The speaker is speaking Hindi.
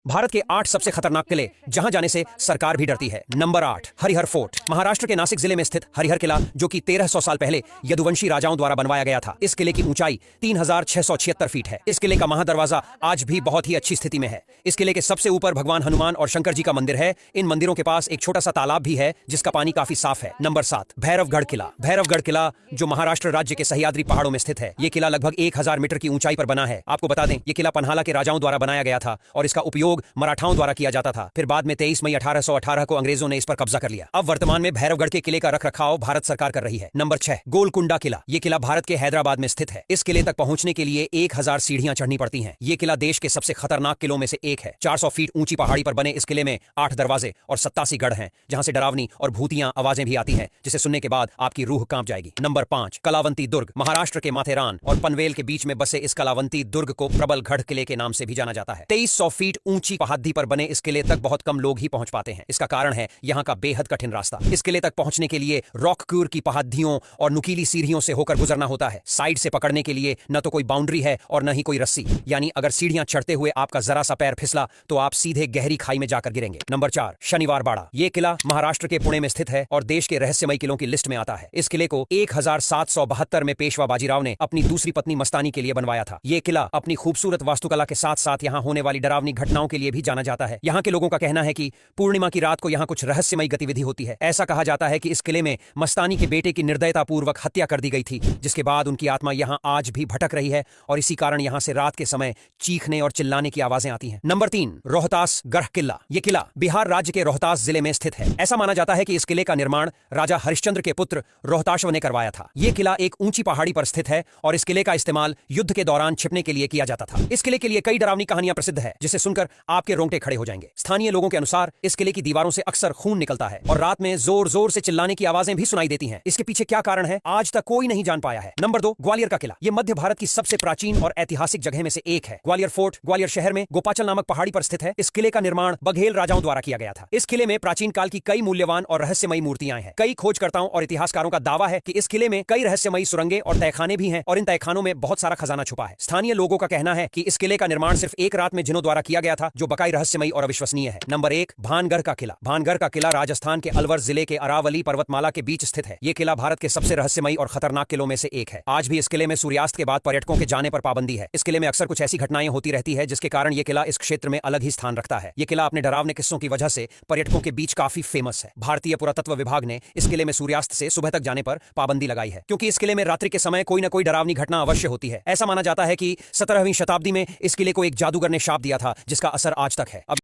भारत के 8 सबसे खतरनाक किले जहां जाने से सरकार भी डरती है। Number 8, Harihar fort. महाराष्ट्र के नासिक जिले में स्थित हरिहर किला, जो कि 1300 साल पहले यदुवंशी राजाओं द्वारा बनवाया गया था। इस किले की ऊंचाई 3676 फीट है। इस किले का महादरवाजा आज भी बहुत ही अच्छी स्थिति में है। इस किले के सबसे ऊपर भगवान हनुमान और शंकर जी का मंदिर है। इन मंदिरों के पास एक छोटा सा तालाब भी है जिसका पानी काफी साफ है। नंबर 7, भैरवगढ़ किला। भैरवगढ़ किला जो महाराष्ट्र राज्य के सह्याद्री पहाड़ों में स्थित है। ये किला लगभग 1000 मीटर की ऊंचाई पर बना है। आपको बता दें, ये किला पन्हाला के राजाओं द्वारा बनाया गया था और इसका उपयोग मराठाओं द्वारा किया जाता था। फिर बाद में 23 मई 1818 को अंग्रेजों ने इस पर कब्जा कर लिया। अब वर्तमान में भैरवगढ़ के किले का रखरखाव भारत सरकार कर रही है। नंबर 6, गोलकुंडा किला। ये किला भारत के हैदराबाद में स्थित है। इस किले तक पहुंचने के लिए 1000 सीढ़ियां चढ़नी पड़ती हैं। ये किला देश के सबसे खतरनाक किलों में से एक है। 400 फीट ऊंची पहाड़ी पर बने इस किले में 8 दरवाजे और 87 गढ़ हैं, जहां से डरावनी और भूतियां आवाजें भी आती हैं, जिसे सुनने के बाद आपकी रूह कांप जाएगी। नंबर 5, कलावंती दुर्ग। महाराष्ट्र के माथेरान और पनवेल के बीच में बसे इस कलावंती दुर्ग को प्रबलगढ़ किले के नाम से भी जाना जाता है। 2300 फीट ऊंची पहाड़ी पर बने इस किले तक बहुत कम लोग ही पहुंच पाते हैं। इसका कारण है यहाँ का बेहद कठिन रास्ता। इस किले तक पहुंचने के लिए रॉक क्यूर की पहाड़ियों और नुकीली सीढ़ियों से होकर गुजरना होता है। साइड से पकड़ने के लिए न तो कोई बाउंड्री है और न ही कोई रस्सी, यानी अगर सीढ़ियां चढ़ते हुए आपका जरा सा पैर फिसला तो आप सीधे गहरी खाई में जाकर गिरेंगे। नंबर 4, शनिवार बाड़ा। ये किला महाराष्ट्र के पुणे में स्थित है और देश के रहस्यमय किलों की लिस्ट में आता है। इस किले को 1772 में पेशवा बाजीराव ने अपनी दूसरी पत्नी मस्तानी के लिए बनवाया था। ये किला अपनी खूबसूरत वास्तुकला के साथ साथ यहाँ होने वाली डरावनी घटनाओं के लिए भी जाना जाता है। यहाँ के लोगों का कहना है कि पूर्णिमा की रात को यहाँ कुछ रहस्यमय गतिविधि होती है। ऐसा कहा जाता है कि इस किले में मस्तानी के बेटे की निर्दयतापूर्वक हत्या कर दी गई थी, जिसके बाद उनकी आत्मा यहाँ आज भी भटक रही है और इसी कारण यहाँ से रात के समय चीखने और चिल्लाने की आवाजें आती हैं। नंबर 3, रोहतास गढ़ किला। ये किला बिहार राज्य के रोहतास जिले में स्थित है। ऐसा माना जाता है कि इस किले का निर्माण राजा हरिश्चंद्र के पुत्र रोहताश्व ने करवाया था। ये किला एक ऊंची पहाड़ी पर स्थित है और इस किले का इस्तेमाल युद्ध के दौरान छिपने के लिए किया जाता था। इस किले के लिए कई डरावनी कहानियां प्रसिद्ध है, जिसे सुनकर आपके रोंगटे खड़े हो जाएंगे। स्थानीय लोगों के अनुसार इस किले की दीवारों से अक्सर खून निकलता है और रात में जोर जोर से चिल्लाने की आवाजें भी सुनाई देती हैं। इसके पीछे क्या कारण है, आज तक कोई नहीं जान पाया है। नंबर 2, ग्वालियर का किला। यह मध्य भारत की सबसे प्राचीन और ऐतिहासिक जगह में से एक है। ग्वालियर फोर्ट ग्वालियर शहर में गोपाचल नामक पहाड़ी पर स्थित है। इस किले का निर्माण बघेल राजाओं द्वारा किया गया था। इस किले में प्राचीन काल की कई मूल्यवान और रहस्यमयी मूर्तियां हैं। कई खोजकर्ताओं और इतिहासकारों का दावा है कि इस किले में कई रहस्यमयी सुरंगें और तहखाने भी हैं और इन तहखानों में बहुत सारा खजाना छुपा है। स्थानीय लोगों का कहना है कि इस किले का निर्माण सिर्फ एक रात में जिनों द्वारा किया गया था, जो बकाई रहस्यमयी और अविश्वसनीय है। नंबर 1, भानगढ़ का किला। भानगढ़ का किला राजस्थान के अलवर जिले के अरावली पर्वतमाला के बीच स्थित है। यह किला भारत के सबसे रहस्यमयी और खतरनाक किलों में से एक है। आज भी इस किले में सूर्यास्त के बाद पर्यटकों के जाने पर पाबंदी है। इस किले में अक्सर कुछ ऐसी घटनाएं होती रहती है जिसके कारण यह किला इस क्षेत्र में अलग ही स्थान रखता है। यह किला अपने डरावने किस्सों की वजह से पर्यटकों के बीच काफी फेमस है। भारतीय पुरातत्व विभाग ने इस किले में सूर्यास्त से सुबह तक जाने पर पाबंदी लगाई है, क्योंकि इस किले में रात्रि के समय कोई न कोई डरावनी घटना अवश्य होती है। ऐसा माना जाता है कि 17वीं शताब्दी में इस किले को एक जादूगर ने शाप दिया था, जिसका असर आज तक है।